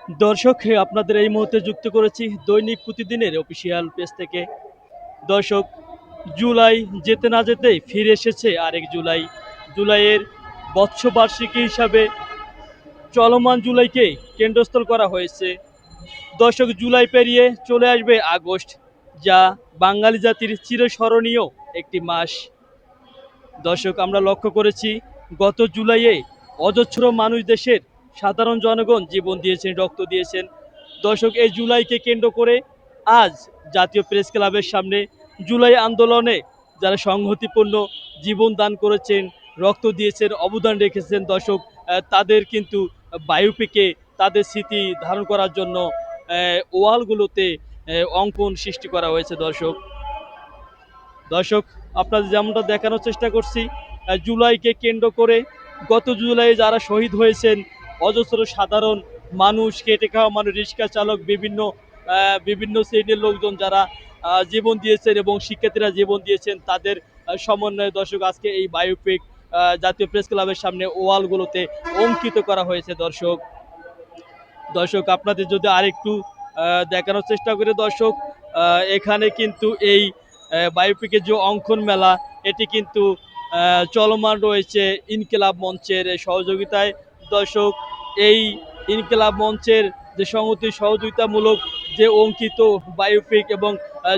দর্শক, আপনাদের এই মুহূর্তে যুক্ত করেছি দৈনিক প্রতিদিনের অফিসিয়াল পেজ থেকে। দর্শক, জুলাই যেতে না যেতেই ফিরে এসেছে আরেক জুলাই। জুলাইয়ের বৎসবার্ষিকী হিসাবে চলমান জুলাইকে কেন্দ্রস্থল করা হয়েছে। দর্শক, জুলাই পেরিয়ে চলে আসবে আগস্ট, যা বাঙালি জাতির চিরস্মরণীয় একটি মাস। দর্শক, আমরা লক্ষ্য করেছি গত জুলাইয়ে অজস্র মানুষ, দেশের সাধারণ জনগণ জীবন দিয়েছেন, রক্ত দিয়েছেন। দর্শক, এই জুলাইকে কেন্দ্র করে আজ জাতীয় প্রেস ক্লাবের সামনে জুলাই আন্দোলনে যারা সংহতিপূর্ণ জীবন দান করেছেন, রক্ত দিয়েছেন, অবদান রেখেছেন, দর্শক তাদের কিন্তু বায়োপিকে তাদের স্মৃতি ধারণ করার জন্য ওয়ালগুলোতে অঙ্কন সৃষ্টি করা হয়েছে। দর্শক দর্শক আপনাদের যেমনটা দেখানোর চেষ্টা করছি, জুলাইকে কেন্দ্র করে গত জুলাই যারা শহীদ হয়েছেন, অজস্র সাধারণ মানুষ, খেটে খাওয়া মানুষ, রিক্সা চালক, বিভিন্ন শ্রেণীর লোকজন যারা জীবন দিয়েছেন এবং শিক্ষার্থীরা জীবন দিয়েছেন, তাদের সমন্বয়ে দর্শক আজকে এই বায়োপিক জাতীয় প্রেস ক্লাবের সামনে ওয়ালগুলোতে অঙ্কিত করা হয়েছে। দর্শক দর্শক আপনাদের যদি আরেকটু দেখানোর চেষ্টা করে, দর্শক এখানে কিন্তু এই বায়োপিকের যে অঙ্কন মেলা, এটি কিন্তু চলমান রয়েছে ইনকিলাব মঞ্চের সহযোগিতায়। দর্শক, এই ইনকিলাব মঞ্চের যে সহযোগিতামূলক যে অঙ্কিত বায়োপিক এবং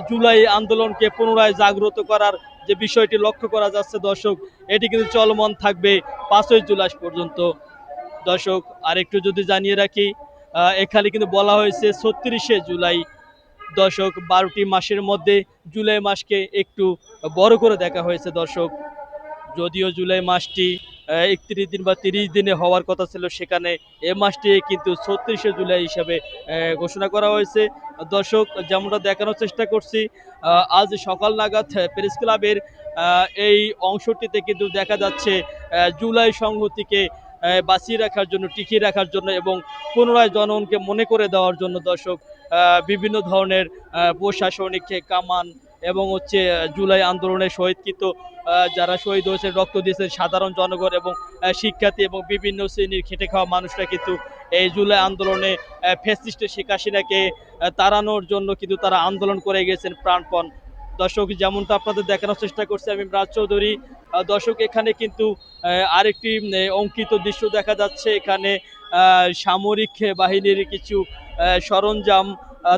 জুলাই আন্দোলনকে পুনরায় জাগ্রত করার যে বিষয়টি লক্ষ্য করা যাচ্ছে, দর্শক এটি কিন্তু চলমান থাকবে 5ই জুলাই পর্যন্ত। দর্শক আরেকটু যদি জানিয়ে রাখি, এখানে কিন্তু বলা হয়েছে 36শে জুলাই। দর্শক, 12টি মাসের মধ্যে জুলাই মাসকে একটু বড় করে দেখা হয়েছে। দর্শক, যদিও জুলাই মাসটি 31 দিন বা 30 দিনে হওয়ার কথা ছিল, সেখানে এ মাসটি কিন্তু 36শে জুলাই হিসাবে ঘোষণা করা হয়েছে। দর্শক, যেমনটা দেখানোর চেষ্টা করছি, আজ সকাল নাগাদ প্রেস ক্লাবের এই অংশটিতে কিন্তু দেখা যাচ্ছে জুলাই সংহতিকে বাঁচিয়ে রাখার জন্য, টিকিয়ে রাখার জন্য এবং পুনরায় জনগণকে মনে করে দেওয়ার জন্য দর্শক বিভিন্ন ধরনের প্রশাসনিক কামান এবং জুলাই আন্দোলনে শহীদকৃত যারা শহীদ হয়েছে, রক্ত দিয়েছেন সাধারণ জনগণ এবং শিক্ষার্থী এবং বিভিন্ন শ্রেণীর খেটে খাওয়া মানুষরা কিন্তু এই জুলাই আন্দোলনে ফ্যাসিস্ট শেখ হাসিনাকে তাড়ানোর জন্য কিন্তু তারা আন্দোলন করে গেছেন প্রাণপণ। দর্শক, যেমনটা আপনাদের দেখানোর চেষ্টা করছি আমি রাজ চৌধুরী। দর্শক, এখানে কিন্তু আরেকটি অঙ্কিত দৃশ্য দেখা যাচ্ছে। এখানে সামরিক বাহিনীর কিছু সরঞ্জাম,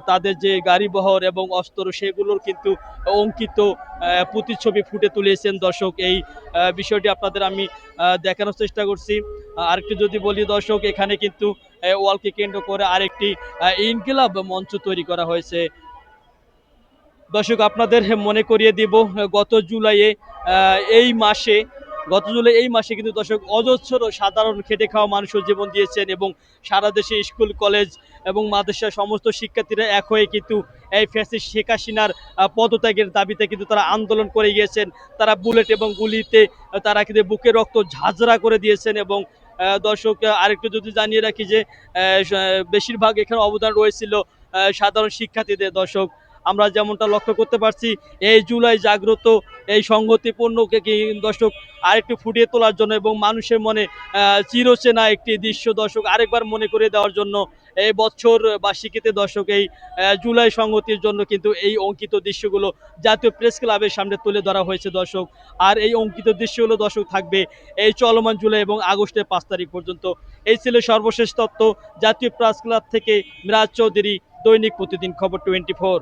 তাদের যে গাড়িবহর এবং অস্ত্র, সেগুলোর কিন্তু অঙ্কিত প্রতিচ্ছবি ফুটে তুলেছেন। দর্শক, এই বিষয়টি আপনাদের আমি দেখানোর চেষ্টা করছি। আরেকটু যদি বলি দর্শক, এখানে কিন্তু ওয়ালকে কেন্দ্র করে আরেকটি ইনকিলাব মঞ্চ তৈরি করা হয়েছে। দর্শক, আপনাদের মনে করিয়ে দিব গত জুলাইয়ে এই মাসে এই মাসে কিন্তু দর্শক অজস্র সাধারণ খেটে খাওয়া মানুষও জীবন দিয়েছেন এবং সারা দেশে স্কুল, কলেজ এবং মাদ্রাসার সমস্ত শিক্ষার্থীরা এক হয়ে কিন্তু এই ফ্যাসিস্ট শেখ হাসিনার পদত্যাগের দাবিতে কিন্তু তারা আন্দোলন করে গিয়েছেন। তারা বুলেট এবং গুলিতে তারা কিন্তু বুকে রক্ত ঝাঁঝরা করে দিয়েছেন। এবং দর্শক আরেকটু যদি জানিয়ে রাখি যে বেশিরভাগ এখানে অবদান রয়েছিল সাধারণ শিক্ষার্থীদের। দর্শক, আমরা যেমনটা লক্ষ্য করতে পারছি, এই জুলাই জাগ্রত, এই সংগতিপূর্ণকে দর্শক আরেকটু ফুটিয়ে তোলার জন্য এবং মানুষের মনে চিরচেনা একটি দৃশ্য দর্শক আরেকবার মনে করে দেওয়ার জন্য এই বছর বার্ষিকীতে দর্শক এই জুলাই সংহতির জন্য কিন্তু এই অঙ্কিত দৃশ্যগুলো জাতীয় প্রেস ক্লাবের সামনে তুলে ধরা হয়েছে। দর্শক, আর এই অঙ্কিত দৃশ্যগুলো দর্শক থাকবে এই চলমান জুলাই এবং আগস্টের 5 তারিখ পর্যন্ত। এই ছিল সর্বশেষ তথ্য জাতীয় প্রেস ক্লাব থেকে। মিরাজ চৌধুরী, দৈনিক প্রতিদিন খবর 24।